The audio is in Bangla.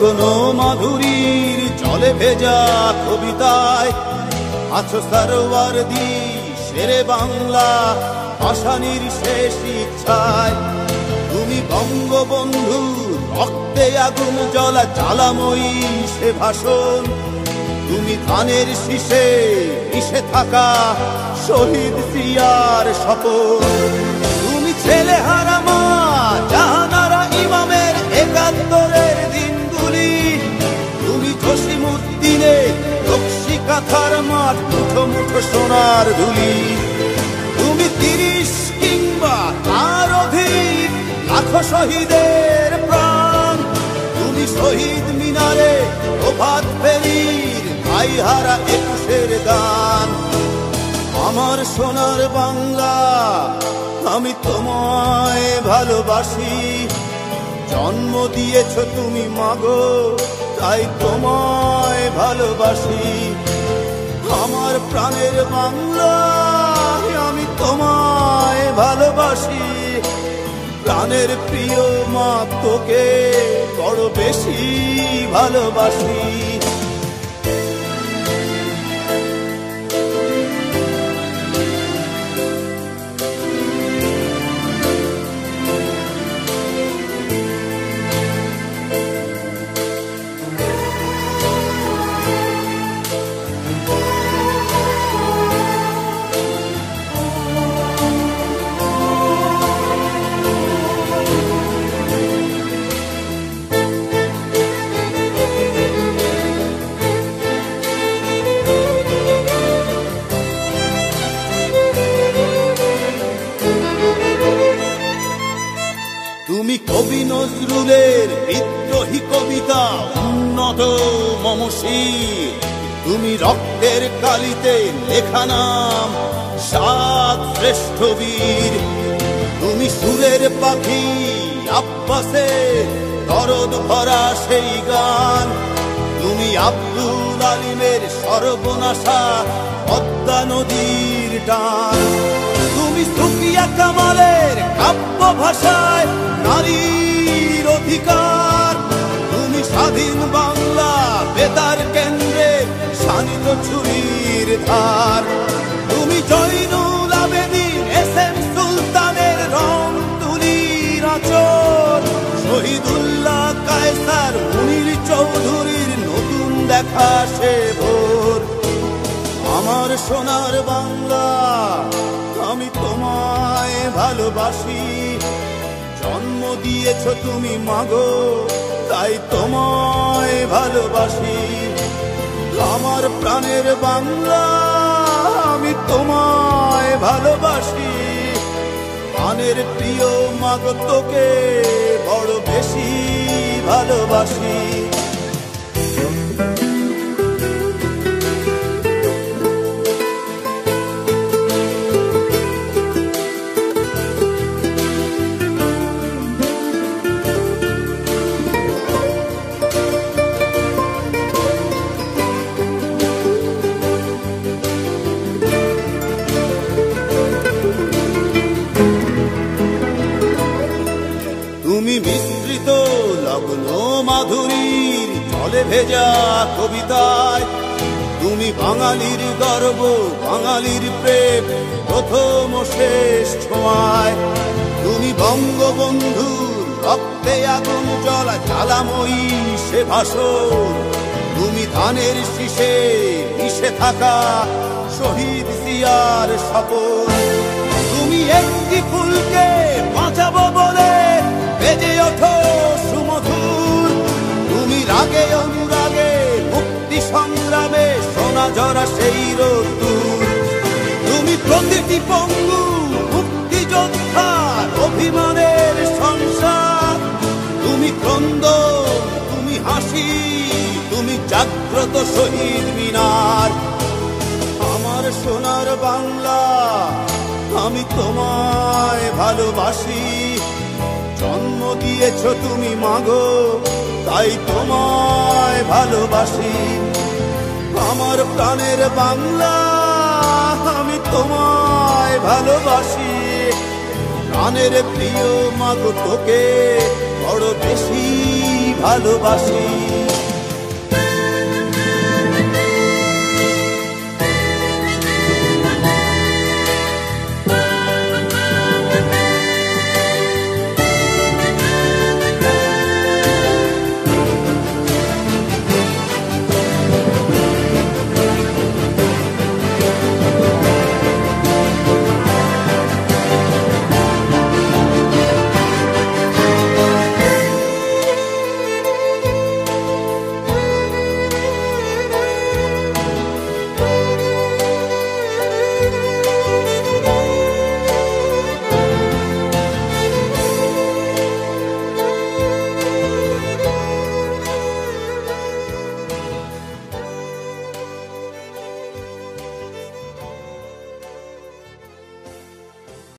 লগ্ন মাধুরীর জলে ভেজা কবিতায় আছো সরওয়ারদি শেরে বাংলা ভাষানির শেষ ইচ্ছায়। তুমি বঙ্গবন্ধু রক্তে আগুন জ্বলা জ্বালাময়ী সে ভাষণ। তুমি ধানের শীষে মিশে থাকা শহীদ জিয়ার শপথ। তুমি ছেলে হারা মা জাহানারা ইমামের একাত্তরের দিনগুলি। তুমি জসিমউদ্দিনের রক্সি কাঁথার মাঠ মুঠো মুঠো সোনার ধুলি। তুমি ৩০ কিংবা তার অধিক লাখো শহীদের প্রাণ। তুমি শহীদ মিনারে প্রভাত ফেরির ভাইহারা ২১-এর গান। আমার সোনার বাংলা আমি তোমায় ভালোবাসি। জন্ম দিয়েছ তুমি মাগো তাই তোমায় ভালোবাসি। আমার প্রাণের বাংলা আমি তোমায় ভালোবাসি। প্রাণের প্রিয় মা তোকে বড় বেশি ভালোবাসি। তুমি কবি নজরুলের বিদ্রোহী কবিতা উন্নত মমশির। তুমি রক্তের কালিতে লেখা নাম ৭ শ্রেষ্ঠ বীর। তুমি সুরের পাখি আব্বাসের দরদ ভরা সেই গান। তুমি আব্দুল আলিমের সর্বনাশা পদ্মা নদীর টান। তুমি সুফিয়া কামালের কাব্য ভাষায় নারীর অধিকার। তুমি স্বাধীন বাংলা বেতার কেন্দ্রে শানিত ছুরির ধার। তুমি জয়নুল আবেদিন এস.এম. সুলতানের রং তুলির আঁচল। শহীদুল্লাহ কায়সার মুনির চৌধুরীর নতুন দেখা সে ভোর। আমার সোনার বাংলা আমি তোমায় ভালোবাসি। জন্ম দিয়েছ তুমি মাগো তাই তোমায় ভালোবাসি। আমার প্রাণের বাংলা আমি তোমায় ভালোবাসি। প্রাণের প্রিয় মাগো তোকে বড় বেশি ভালোবাসি। তুমি মিশ্রিত লগ্ন মাধুরীর জলে ভেজা কবিতায়। তুমি বাঙালির গর্ব বাঙালির প্রেম প্রথম শেষ ছোঁয়ায়। তুমি বঙ্গবন্ধুর রক্তে আগুন জ্বলা জ্বালাময়ী সে ভাষণ। তুমি ধানের শীষে মিশে থাকা শহীদ জিয়ার শপথ। তুমি একটি ফুলকে বাঁচাবো বলে বেজে ওঠো সুমধুর। তুমি রাগে অনুরাগে মুক্তি সংগ্রামে সোনা ঝরা সেই রোদ্দুর। তুমি প্রতিটি পঙ্গু মুক্তিযোদ্ধার অভিমানের সংসার। তুমি ক্রন্দন তুমি হাসি তুমি জাগ্রত শহীদ মিনার। আমার সোনার বাংলা আমি তোমায় ভালোবাসি। জন্ম দিয়েছ তুমি মাগো তাই তোমায় ভালোবাসি। আমার প্রাণের বাংলা আমি তোমায় ভালোবাসি। প্রাণের প্রিয় মাগো তোকে বড় বেশি ভালোবাসি।